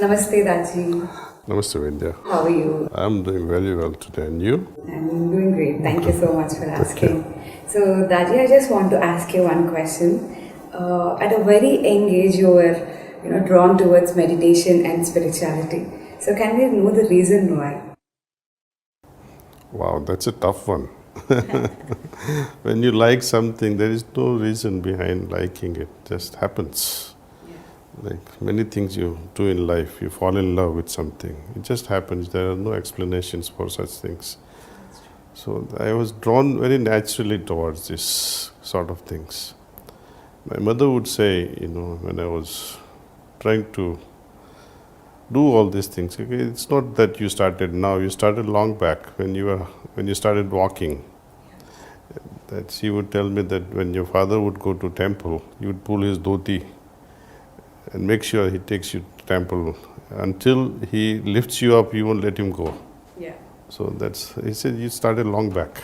Namaste, Daji. Namaste, Vidya. How are you? I'm doing very well today. And you? I'm doing great. Thank you so much for asking. So, Daji, I just want to ask you one question. At a very young age, you were, drawn towards meditation and spirituality. So, can we know the reason why? Wow, that's a tough one. When you like something, there is no reason behind liking it. It just happens. Like many things you do in life, you fall in love with something. It just happens. There are no explanations for such things. So I was drawn very naturally towards this sort of things. My mother would say, when I was trying to do all these things, okay, it's not that you started now, you started long back when you started walking. That she would tell me that when your father would go to temple, you would pull his dhoti and make sure he takes you to temple. Until he lifts you up, you won't let him go. Yeah. So he said you started long back.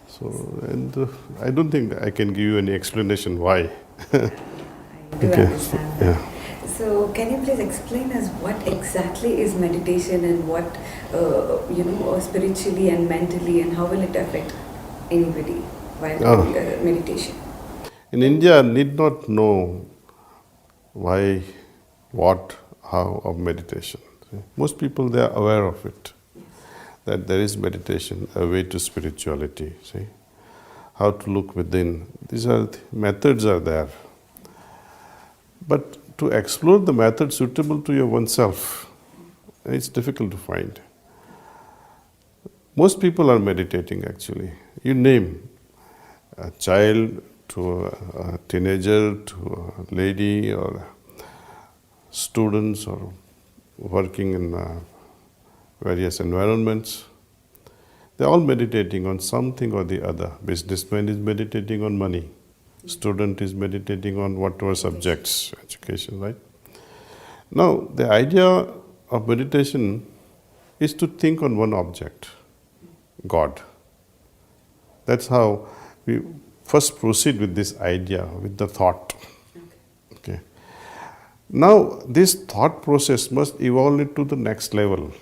So, and I don't think I can give you any explanation why. I do understand that. Yeah. So, can you please explain us what exactly is meditation and what, spiritually and mentally, and how will it affect anybody while doing meditation? In India, need not know why, what, how of meditation. Most people, they are aware of it, that there is meditation, a way to spirituality, see, how to look within. These methods are there. But to explore the method suitable to your oneself, it's difficult to find. Most people are meditating actually. You name a child to a teenager, to a lady or students or working in various environments. They're all meditating on something or the other. Businessman is meditating on money. Student is meditating on whatever subjects, education, right? Now, the idea of meditation is to think on one object, God. That's how we first proceed with this idea, with the thought. Okay. Now, this thought process must evolve it to the next level.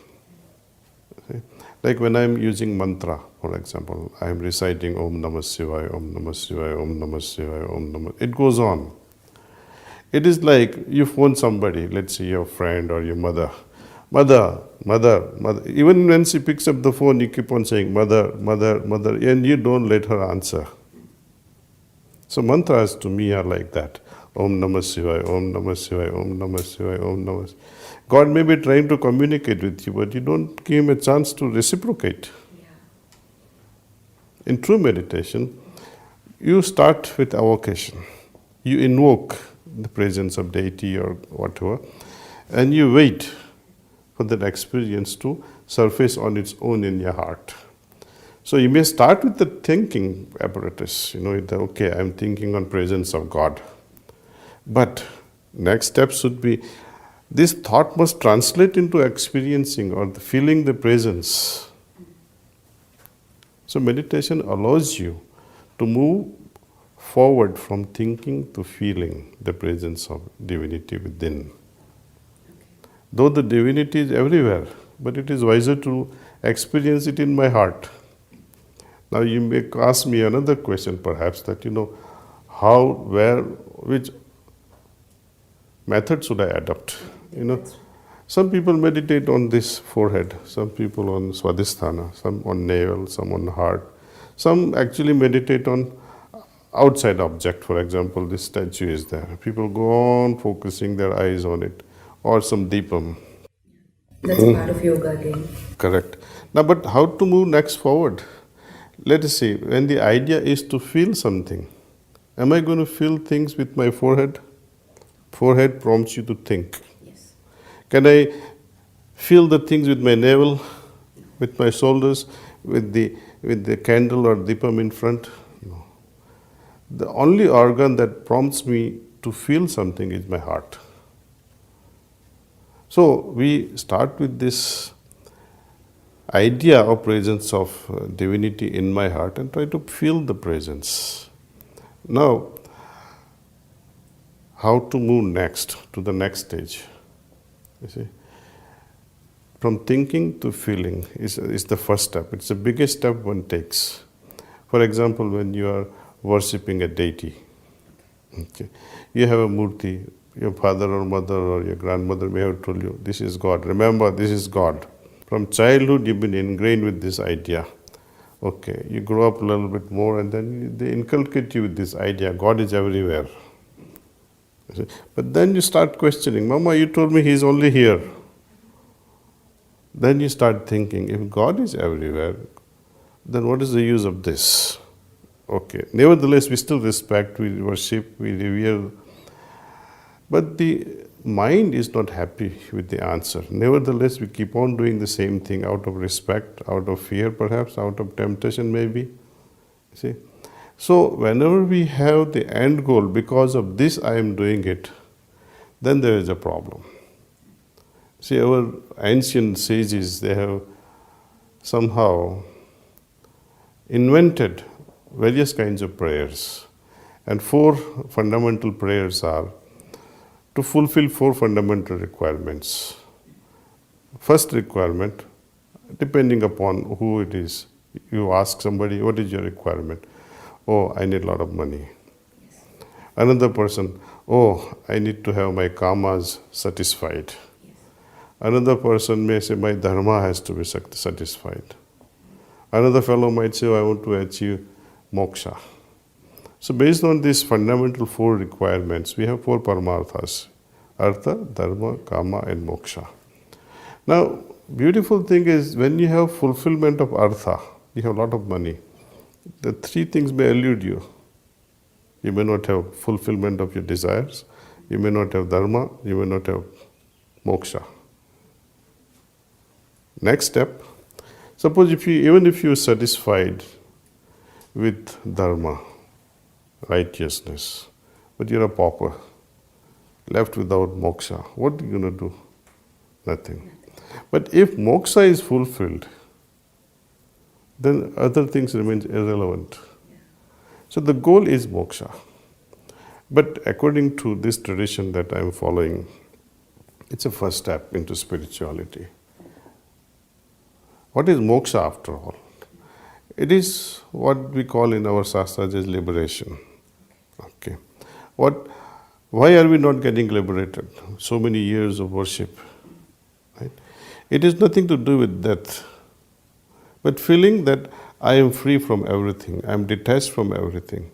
Okay. Like when I'm using mantra, for example, I'm reciting Om Namah Shivaya, Om Namah Shivaya, Om Namah Shivaya, Om Namah. It goes on. It is like you phone somebody, let's say your friend or your mother. Mother, mother, mother. Even when she picks up the phone, you keep on saying mother, mother, mother, and you don't let her answer. So mantras to me are like that. Om Namah Shivaya, Om Namah Shivaya, Om Namah Shivaya, Om Namah Shivaya. God may be trying to communicate with you, but you don't give him a chance to reciprocate. Yeah. In true meditation, you start with avocation. You invoke the presence of deity or whatever, and you wait for that experience to surface on its own in your heart. So you may start with the thinking apparatus, okay, I'm thinking on presence of God. But next step should be, this thought must translate into experiencing or feeling the presence. So meditation allows you to move forward from thinking to feeling the presence of divinity within. Though the divinity is everywhere, but it is wiser to experience it in my heart. Now you may ask me another question perhaps that, how, where, which method should I adopt? Some people meditate on this forehead, some people on Swadhisthana, some on navel, some on heart. Some actually meditate on outside object. For example, this statue is there. People go on focusing their eyes on it, or some deepam. That's a part of yoga again. Correct. Now, but how to move next forward? Let us see, when the idea is to feel something, am I going to feel things with my forehead? Forehead prompts you to think. Yes. Can I feel the things with my navel, with my shoulders, with the candle or dipam in front? No. The only organ that prompts me to feel something is my heart. So we start with this idea of presence of divinity in my heart and try to feel the presence. Now, how to move next to the next stage? You see, from thinking to feeling is the first step. It's the biggest step one takes. For example, when you are worshipping a deity, okay, you have a murti, your father or mother or your grandmother may have told you, this is God. Remember, this is God. From childhood, you've been ingrained with this idea. Okay, you grow up a little bit more and then they inculcate you with this idea, God is everywhere. But then you start questioning, Mama, you told me He's only here. Then you start thinking, if God is everywhere, then what is the use of this? Okay, nevertheless, we still respect, we worship, we revere. But the mind is not happy with the answer. Nevertheless, we keep on doing the same thing out of respect, out of fear perhaps, out of temptation maybe. See? So whenever we have the end goal, because of this I am doing it, then there is a problem. See, our ancient sages, they have somehow invented various kinds of prayers. And 4 fundamental prayers are to fulfill 4 fundamental requirements. First requirement, depending upon who it is, you ask somebody, what is your requirement? Oh, I need a lot of money. Another person, oh, I need to have my kamas satisfied. Another person may say, my dharma has to be satisfied. Another fellow might say, I want to achieve moksha. So based on these fundamental 4 requirements, we have 4 paramarthas: artha, dharma, kama and moksha. Now, beautiful thing is when you have fulfillment of artha, you have a lot of money. The 3 things may elude you. You may not have fulfillment of your desires, you may not have dharma, you may not have moksha. Next step, suppose even if you are satisfied with dharma, righteousness, but you're a pauper, left without moksha, what are you going to do? Nothing. But if moksha is fulfilled, then other things remain irrelevant. So the goal is moksha. But according to this tradition that I am following, it's a first step into spirituality. What is moksha after all? It is what we call in our shastras as liberation. Okay. Why are we not getting liberated? So many years of worship. Right? It is nothing to do with death, but feeling that I am free from everything, I am detached from everything.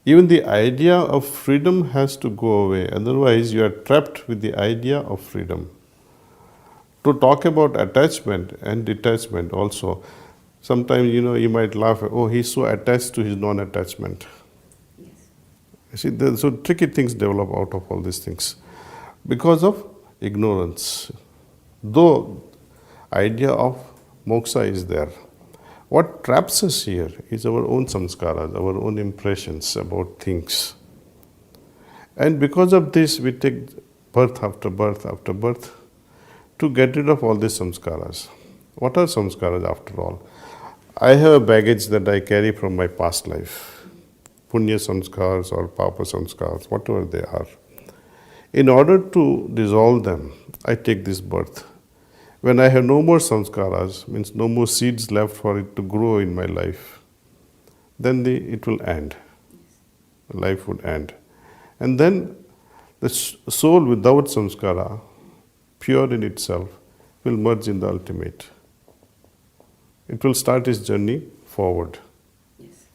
Even the idea of freedom has to go away, otherwise you are trapped with the idea of freedom. To talk about attachment and detachment also, sometimes you might laugh, oh, he's so attached to his non-attachment. Yes. See, so tricky things develop out of all these things because of ignorance. Though idea of moksha is there, what traps us here is our own samskaras, our own impressions about things. And because of this, we take birth after birth after birth to get rid of all these samskaras. What are samskaras after all? I have a baggage that I carry from my past life. Punya samskars or papa samskars, whatever they are. In order to dissolve them, I take this birth. When I have no more samskaras, means no more seeds left for it to grow in my life, then it will end. Life would end. And then the soul without samskara, pure in itself, will merge in the ultimate. It will start its journey forward. Yes.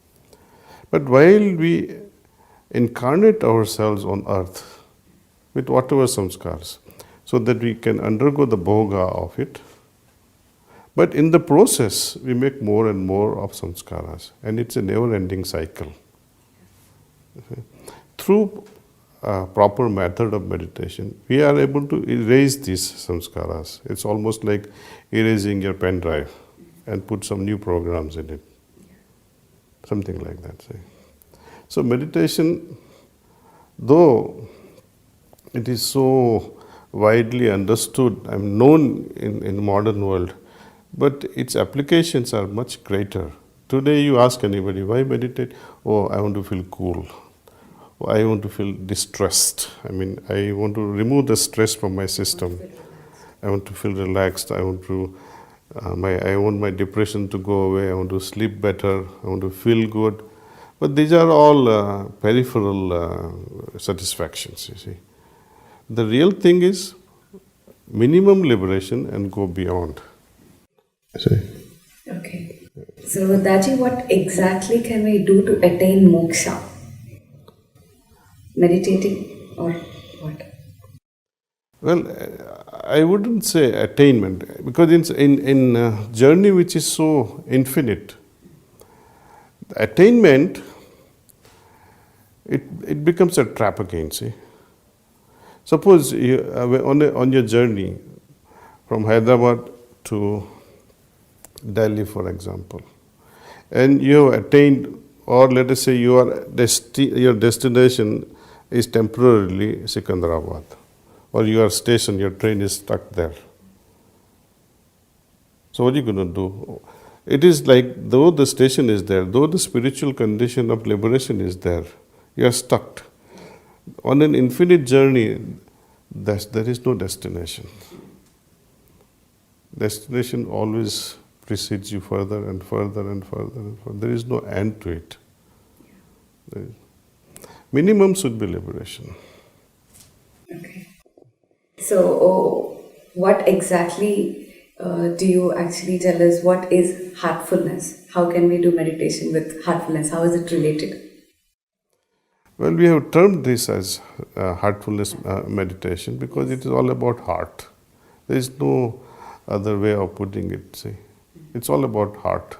But while we incarnate ourselves on earth with whatever samskars, so that we can undergo the bhoga of it, but in the process we make more and more of samskaras, and it's a never-ending cycle. Okay. Through a proper method of meditation, we are able to erase these samskaras. It's almost like erasing your pen drive and put some new programs in it. Something like that. Say. So meditation, though it is so widely understood and known in modern world, but its applications are much greater. Today you ask anybody, why meditate? Oh, I want to feel cool. I want to feel distressed. I want to remove the stress from my system. I want to feel relaxed. I want to, I want my depression to go away. I want to sleep better. I want to feel good. But these are all peripheral satisfactions, you see. The real thing is minimum liberation and go beyond. See? Okay. So, Daji, what exactly can we do to attain moksha? Meditating or what? Well, I wouldn't say attainment, because in a journey which is so infinite, attainment, it becomes a trap again, see. Suppose you, on your journey from Hyderabad to Delhi, for example, and you have attained, or let us say your destination is temporarily Secunderabad, or your station, your train is stuck there. So what are you going to do? It is like, though the station is there, though the spiritual condition of liberation is there, you are stuck. On an infinite journey, there is no destination. Destination always precedes you further and further and further and further. There is no end to it. Minimum should be liberation. Okay. So, what exactly do you actually tell us? What is heartfulness? How can we do meditation with heartfulness? How is it related? Well, we have termed this as heartfulness meditation because it is all about heart. There is no other way of putting it. See, it's all about heart.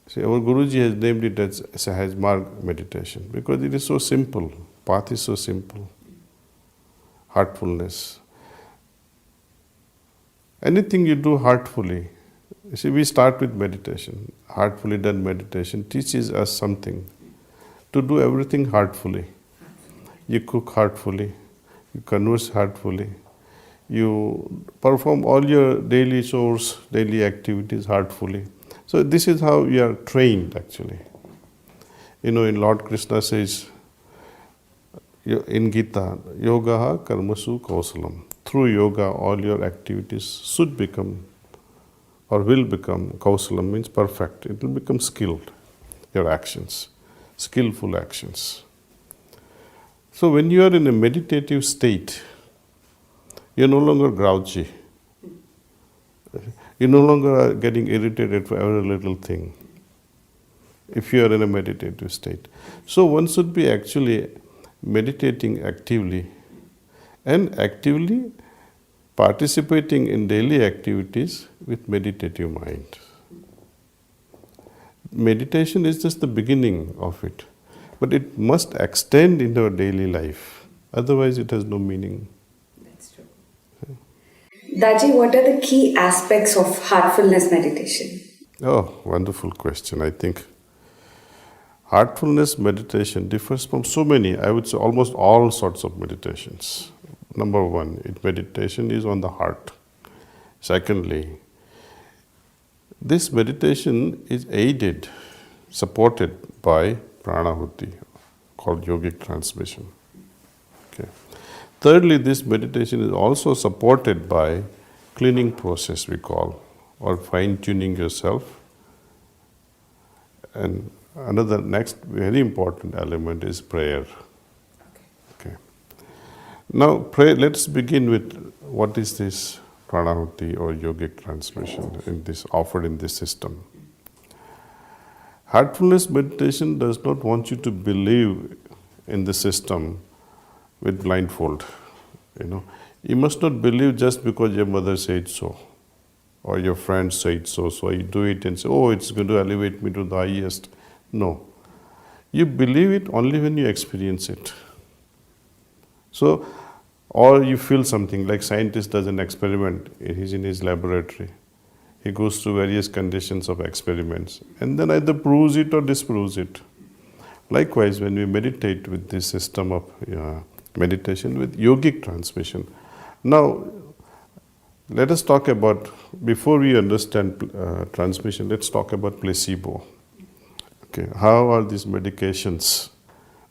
See, our Guruji has named it as Sahaj Marg meditation because it is so simple. Path is so simple. Heartfulness. Anything you do heartfully. You see, we start with meditation. Heartfully done meditation teaches us something. To do everything heartfully. You cook heartfully, you converse heartfully, you perform all your daily chores, daily activities heartfully. So this is how you are trained actually. You know, in Lord Krishna says, in Gita, yoga karmasu kausalam. Through yoga, all your activities should become or will become, kausalam means perfect. It will become skilled, your actions. Skillful actions. So when you are in a meditative state, you are no longer grouchy. You no longer are getting irritated for every little thing. If you are in a meditative state. So one should be actually meditating actively and actively participating in daily activities with meditative mind. Meditation is just the beginning of it, but it must extend into our daily life. Otherwise, it has no meaning. That's true. Daji, what are the key aspects of heartfulness meditation? Oh, wonderful question. I think heartfulness meditation differs from so many, I would say almost all sorts of meditations. Number one, meditation is on the heart. Secondly, this meditation is aided, supported by pranahuti, called yogic transmission. Okay. Thirdly, this meditation is also supported by cleaning process, we call, or fine-tuning yourself. And another next very important element is prayer. Okay. Now, let's begin with what is this pranahuti or yogic transmission offered in this system. Heartfulness meditation does not want you to believe in the system with blindfold. You must not believe just because your mother said so, or your friend said so. So you do it and say, "Oh, it's going to elevate me to the highest." No, you believe it only when you experience it. So. Or you feel something, like scientist does an experiment, he's in his laboratory. He goes through various conditions of experiments and then either proves it or disproves it. Likewise, when we meditate with this system of meditation with yogic transmission. Now, let us talk about, before we understand transmission, let's talk about placebo. Okay, how are these medications,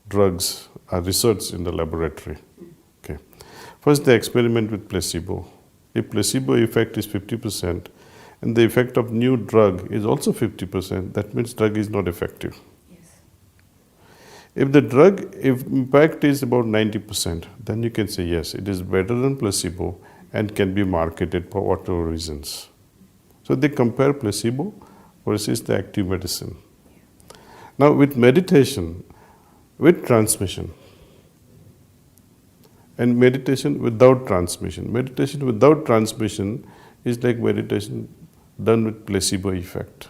drugs, are researched in the laboratory? Okay, first they experiment with placebo. If placebo effect is 50% and the effect of new drug is also 50%, that means drug is not effective. Yes. If the drug impact is about 90%, then you can say yes, it is better than placebo and can be marketed for whatever reasons. So they compare placebo versus the active medicine. Now with meditation, with transmission, and meditation without transmission. Meditation without transmission is like meditation done with placebo effect.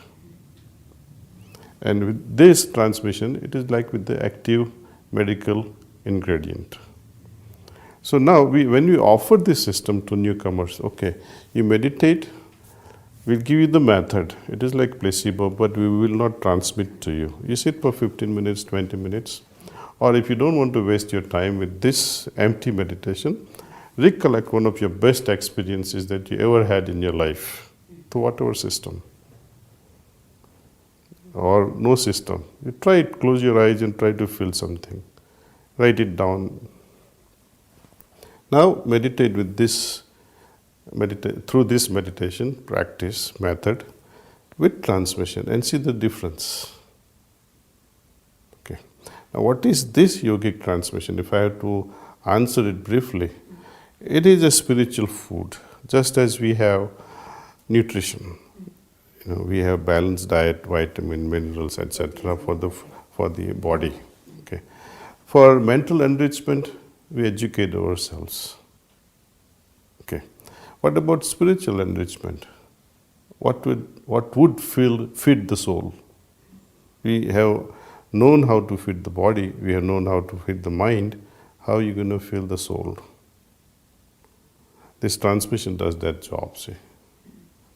And with this transmission, it is like with the active medical ingredient. So now, when we offer this system to newcomers, okay, you meditate, we'll give you the method. It is like placebo, but we will not transmit to you. You sit for 15 minutes, 20 minutes. Or if you don't want to waste your time with this empty meditation, recollect one of your best experiences that you ever had in your life, to whatever system. Or no system. You try it, close your eyes and try to feel something. Write it down. Now meditate with this, through this meditation practice method with transmission and see the difference. Okay. Now what is this yogic transmission? If I have to answer it briefly, it is a spiritual food, just as we have nutrition. We have balanced diet, vitamin, minerals, etc. for the body. Okay. For mental enrichment, we educate ourselves. Okay. What about spiritual enrichment? What would feed the soul? We have known how to feed the body. We have known how to feed the mind. How are you going to feed the soul? This transmission does that job. See.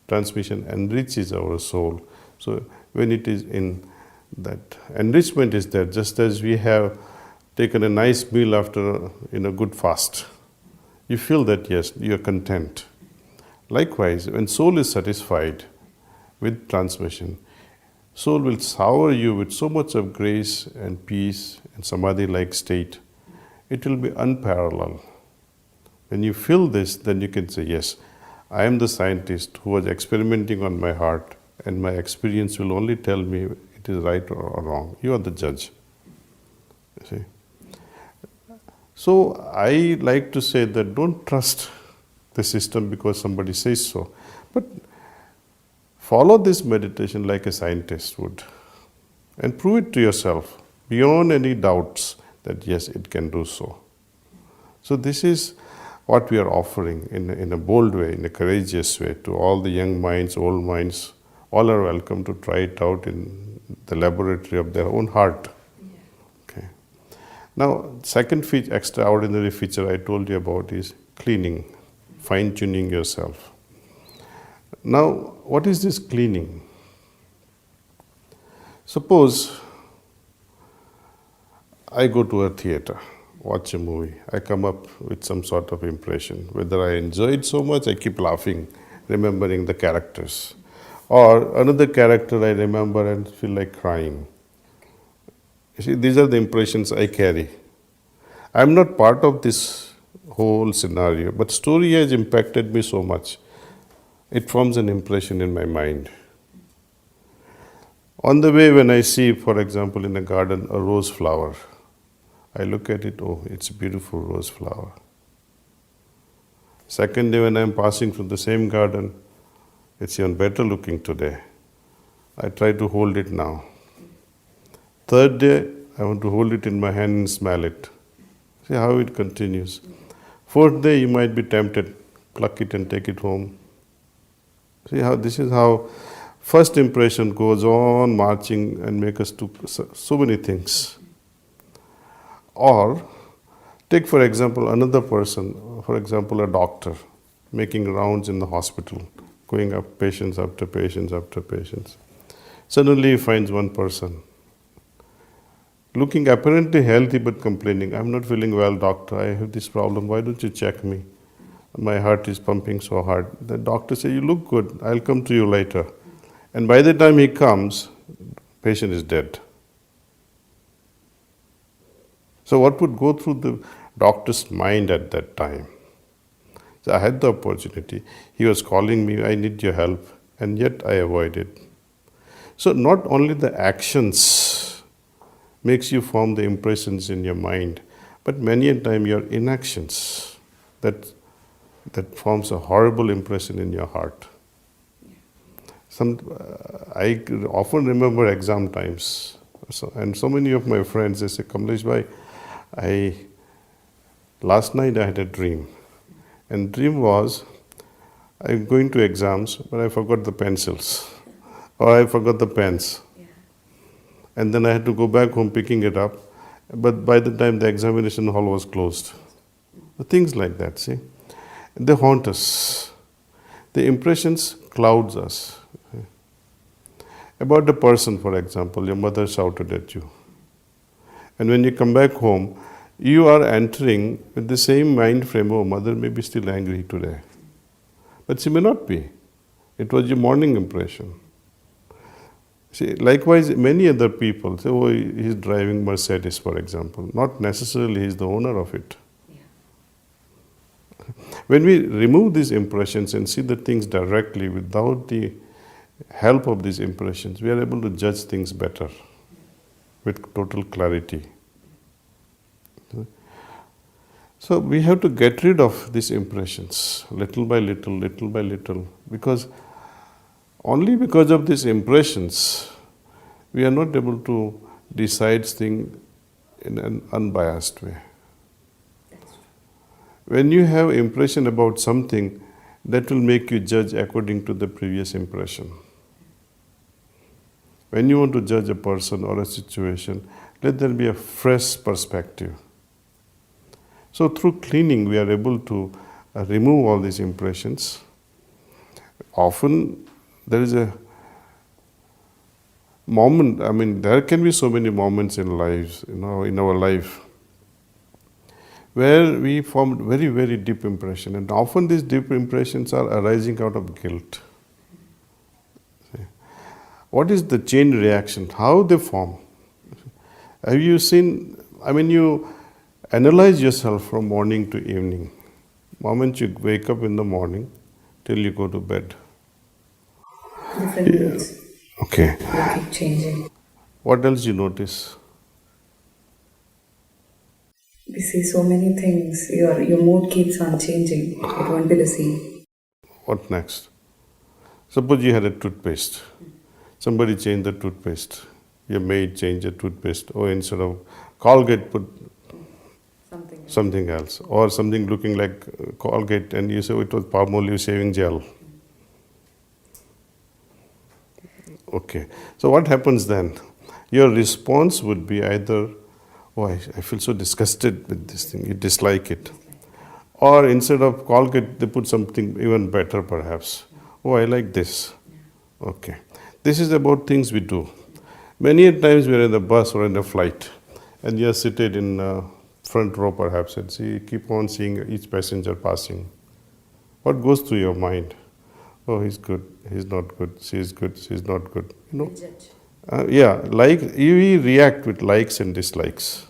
Transmission enriches our soul. So when it is in that enrichment is there, just as we have taken a nice meal after a good fast, you feel that yes, you are content. Likewise, when soul is satisfied with transmission, soul will shower you with so much of grace and peace and samadhi-like state. It will be unparalleled. When you feel this, then you can say, yes, I am the scientist who was experimenting on my heart, and my experience will only tell me it is right or wrong. You are the judge. You see? So I like to say that don't trust the system because somebody says so, but follow this meditation like a scientist would and prove it to yourself beyond any doubts that yes, it can do so. So this is what we are offering in a bold way, in a courageous way to all the young minds, old minds. All are welcome to try it out in the laboratory of their own heart. Okay. Now, second extraordinary feature I told you about is cleaning, fine-tuning yourself. Now, what is this cleaning? Suppose I go to a theater, watch a movie. I come up with some sort of impression. Whether I enjoy it so much, I keep laughing, remembering the characters. Or another character I remember and feel like crying. You see, these are the impressions I carry. I'm not part of this whole scenario, but story has impacted me so much. It forms an impression in my mind. On the way, when I see, for example, in a garden, a rose flower, I look at it, oh, it's a beautiful rose flower. Second day when I'm passing through the same garden, it's even better looking today. I try to hold it now. Third day, I want to hold it in my hand and smell it. See how it continues. Fourth day, you might be tempted, pluck it and take it home. See how this is how first impression goes on marching and make us do so many things. Or take, for example, another person, for example, a doctor making rounds in the hospital, going up patients after patients after patients. Suddenly he finds one person, looking apparently healthy but complaining, I'm not feeling well, doctor, I have this problem, why don't you check me? My heart is pumping so hard. The doctor says, you look good, I'll come to you later. And by the time he comes, patient is dead. So what would go through the doctor's mind at that time? So I had the opportunity. He was calling me, I need your help, and yet I avoided. So not only the actions makes you form the impressions in your mind, but many a time your inactions that forms a horrible impression in your heart. I often remember exam times, and so many of my friends, they say, Kamlesh bhai, last night I had a dream, and dream was I'm going to exams, but I forgot the pencils, or I forgot the pens, and then I had to go back home picking it up, but by the time the examination hall was closed. Things like that, see, they haunt us. The impressions clouds us. About a person, for example, your mother shouted at you. And when you come back home, you are entering with the same mind frame, oh, mother may be still angry today. But she may not be. It was your morning impression. See, likewise, many other people say, oh, he's driving Mercedes, for example. Not necessarily he's the owner of it. When we remove these impressions and see the things directly without the help of these impressions, we are able to judge things better with total clarity. So we have to get rid of these impressions little by little, because only because of these impressions we are not able to decide things in an unbiased way. When you have impression about something, that will make you judge according to the previous impression. When you want to judge a person or a situation, let there be a fresh perspective. So through cleaning, we are able to remove all these impressions. Often there is a moment, there can be so many moments in lives, in our life, where we formed very, very deep impression. And often these deep impressions are arising out of guilt. What is the chain reaction? How they form? Have you seen, you analyze yourself from morning to evening. Moment you wake up in the morning till you go to bed. Different moods. Okay. They keep changing. What else you notice? We see so many things. Your mood keeps on changing. It won't be the same. What next? Suppose you had a toothpaste. Somebody changed the toothpaste. Your maid changed the toothpaste. Or instead of Colgate, put something else. Or something looking like Colgate, and you say it was Palmolive shaving gel. Okay. So what happens then? Your response would be either, oh, I feel so disgusted with this thing, you dislike it. Or instead of Colgate, they put something even better perhaps. Oh, I like this. Okay. This is about things we do. Many times we are in the bus or in a flight, and you are seated in front row perhaps, and keep on seeing each passenger passing. What goes through your mind? Oh, he's good, he's not good, she's not good. Judge. We react with likes and dislikes.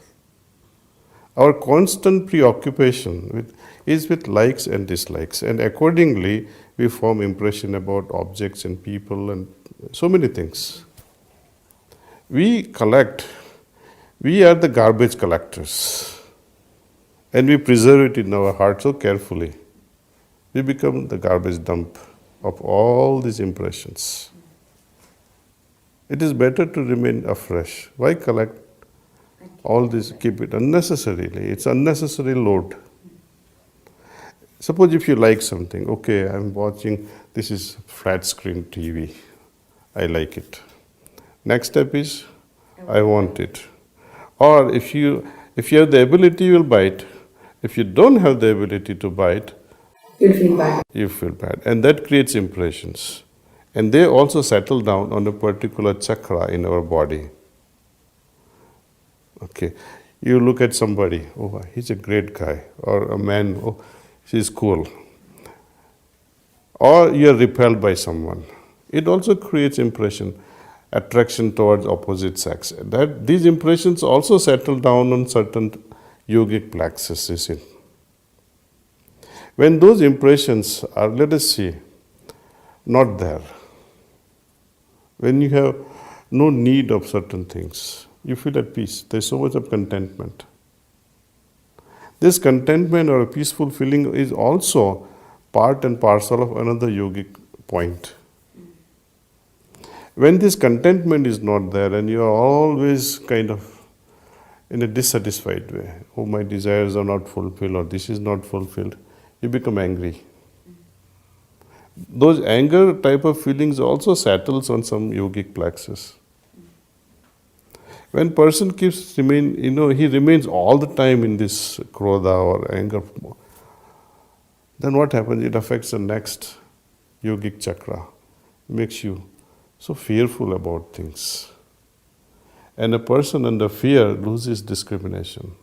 Our constant preoccupation is with likes and dislikes, and accordingly we form impression about objects and people and so many things. We are the garbage collectors, and we preserve it in our heart so carefully. We become the garbage dump of all these impressions. It is better to remain afresh. Why collect all this, keep it unnecessarily? It's unnecessary load. Suppose if you like something, okay, I'm watching, this is flat screen TV. I like it. Next step is, I want it. Or if you have the ability, you will buy it. If you don't have the ability to buy it, You feel bad. you feel bad. And that creates impressions. And they also settle down on a particular chakra in our body. Okay. You look at somebody, oh, he's a great guy. Or a man, oh, she's cool. Or you're repelled by someone. It also creates impression, attraction towards opposite sex. These impressions also settle down on certain yogic plexus, you see. When those impressions are, let us see, not there, when you have no need of certain things, you feel at peace. There's so much of contentment. This contentment or a peaceful feeling is also part and parcel of another yogic point. When this contentment is not there and you are always kind of in a dissatisfied way, oh, my desires are not fulfilled or this is not fulfilled, you become angry. Those anger type of feelings also settles on some yogic plexus. When person he remains all the time in this krodha or anger, then what happens? It affects the next yogic chakra, makes you so fearful about things. And a person under fear loses discrimination.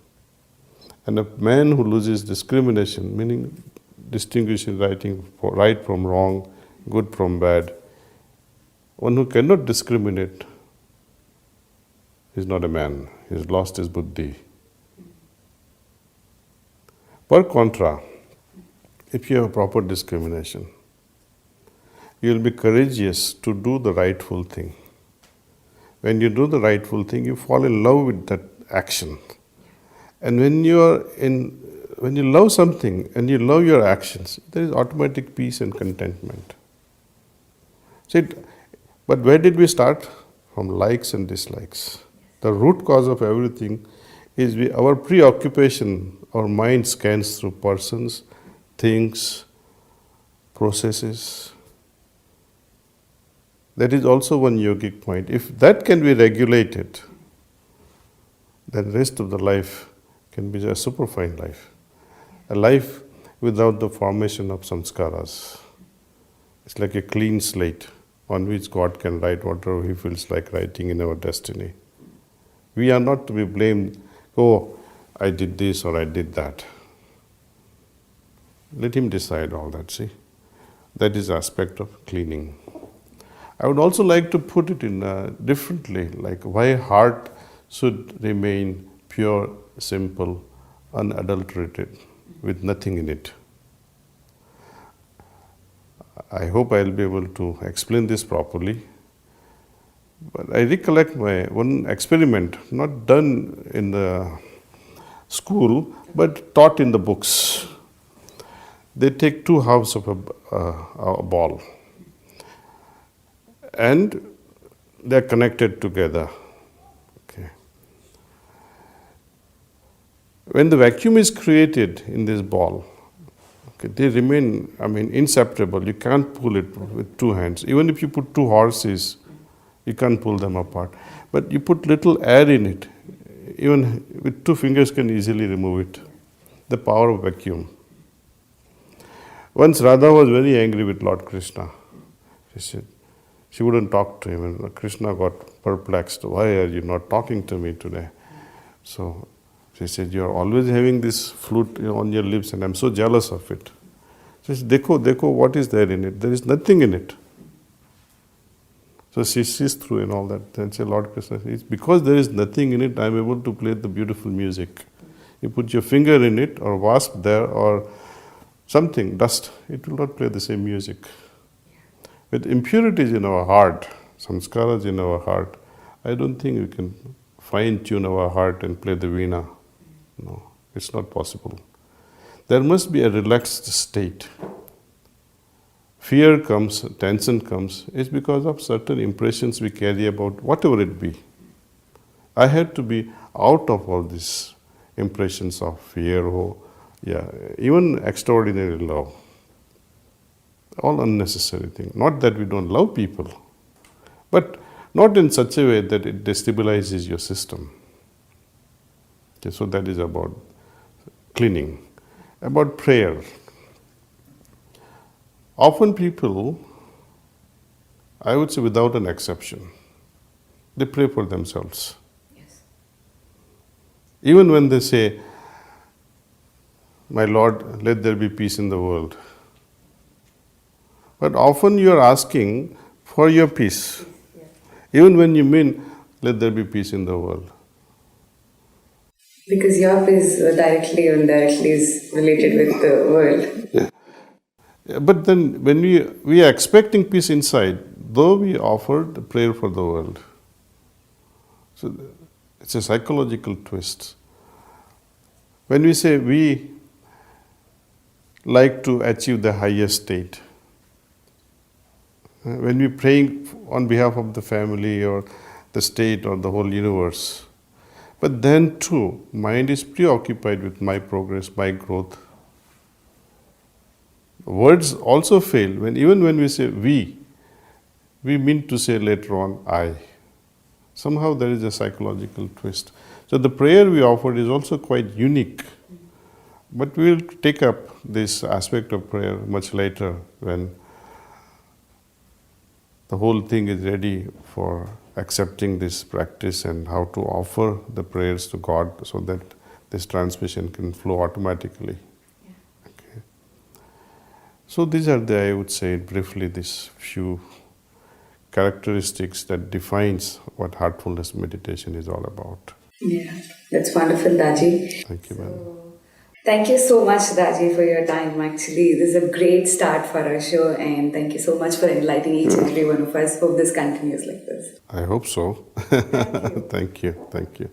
And a man who loses discrimination, meaning distinguishing right from wrong, good from bad, one who cannot discriminate is not a man. He has lost his buddhi. Per contra, if you have proper discrimination, you will be courageous to do the rightful thing. When you do the rightful thing, you fall in love with that action. And when you love something and you love your actions, there is automatic peace and contentment. But where did we start? From likes and dislikes. The root cause of everything is our preoccupation. Our mind scans through persons, things, processes. That is also one yogic point. If that can be regulated, then the rest of the life can be a superfine life. A life without the formation of samskaras. It's like a clean slate on which God can write whatever He feels like writing in our destiny. We are not to be blamed, oh, I did this or I did that. Let Him decide all that, see. That is aspect of cleaning. I would also like to put it in differently, like why heart should remain pure, simple, unadulterated, with nothing in it. I hope I'll be able to explain this properly. But I recollect my one experiment, not done in the school, but taught in the books. They take two halves of a ball and they're connected together. Okay. When the vacuum is created in this ball, okay, they remain, inseparable. You can't pull it with two hands. Even if you put two horses, you can't pull them apart. But you put little air in it, even with two fingers can easily remove it. The power of vacuum. Once Radha was very angry with Lord Krishna. She said, she wouldn't talk to him, and Krishna got perplexed. Why are you not talking to me today? So she said, you are always having this flute on your lips and I'm so jealous of it. She said, Dekho, what is there in it? There is nothing in it. So she sees through and all that. Then say, Lord Krishna, it's because there is nothing in it, I am able to play the beautiful music. You put your finger in it or wasp there or something, dust, it will not play the same music. With impurities in our heart, samskaras in our heart, I don't think we can fine-tune our heart and play the veena. No, it's not possible. There must be a relaxed state. Fear comes, tension comes, it's because of certain impressions we carry about whatever it be. I had to be out of all these impressions of fear, even extraordinary love. All unnecessary thing. Not that we don't love people, but not in such a way that it destabilizes your system. Okay, so that is about cleaning. About prayer. Often people, I would say without an exception, they pray for themselves. Yes. Even when they say, my Lord, let there be peace in the world. But often you are asking for your peace. Even when you mean, let there be peace in the world. Because your is directly or indirectly is related with the world. But then when we are expecting peace inside, though we offered a prayer for the world. So it's a psychological twist. When we say we like to achieve the highest state, when we're praying on behalf of the family or the state or the whole universe, but then too, mind is preoccupied with my progress, my growth. Words also fail. Even when we say we mean to say later on I. Somehow there is a psychological twist. So the prayer we offered is also quite unique. But we will take up this aspect of prayer much later when the whole thing is ready for accepting this practice and how to offer the prayers to God so that this transmission can flow automatically. Okay. So these are I would say briefly, these few characteristics that defines what heartfulness meditation is all about. Yeah, that's wonderful, Daji. Thank you, madam. Thank you so much, Daji, for your time. Actually, this is a great start for our show, and thank you so much for enlightening each and every one of us. Hope this continues like this. I hope so. Thank you. Thank you.